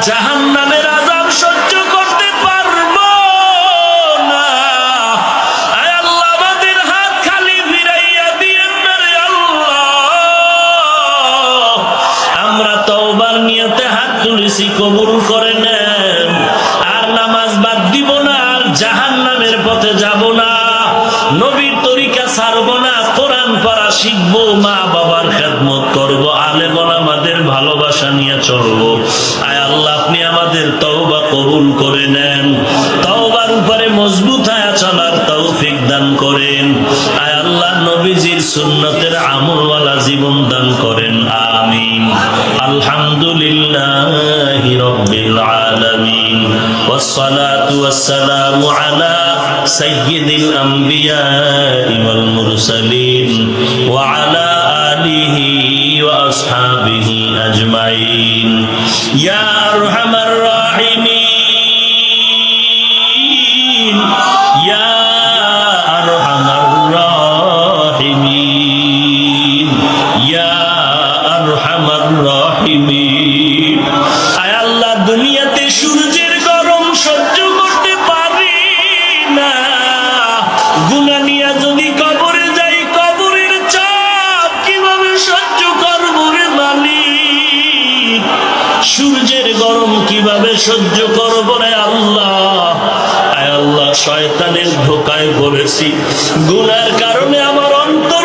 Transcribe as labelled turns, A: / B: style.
A: জাহান্নামের আযাব সহ্য করতে পারবো না। আয় আল্লাহ আমাদের হাত খালি ফিরাইয়া দিয়েন না রে আল্লাহ। আমরা তওবার নিয়তে হাত তুলেছি, কবুল করে নেন। আর নামাজ বাদ দিব না, আর জাহান্নামের পথে যাব না, নবীর তরিকা ছাড়বো না, কোরআন পড়া শিখবো, মা বাবার খেদমত করবো, আলেম ওলামাদের ভালোবাসা নিয়ে চলবো। আয় আল্লাহ আপনি আমাদের তওবা কবুল করে নেন, তওবার উপরে মজবুত হয়ে চলার তৌফিক দান করেন। আয় আল্লাহ নবীজির সুন্নতের আমলওয়ালা জীবন দান করেন, আমিন। আলহামদুলিল্লাহি রাব্বিল আলামিন, ওয়াসসালাতু ওয়াসসালামু আলা সাইয়্যিদিল আম্বিয়া ওয়াল মুরসালিন ওয়া আলা আলিহি ওয়া আসহাবিহি আজমাইন। ইয়া আরহামার রাহিমিন, ইয়া আরহামার রাহিমিন, ইয়া আরহামার রাহিমিন। আয় আল্লাহ দুনিয়াতে সূর্যের গরম সহ্য করতে পারি না, গুনাহ নিয়ে যদি কবরে যাই, কবরের চাপ কিভাবে সহ্য করব রে মালিক? সূর্যের গরম কিভাবে সহ্য করব রে আল্লাহ? আয় আল্লাহ শয়তানের ধোঁকায় পড়েছি, গুনার কারণে আমার অন্তর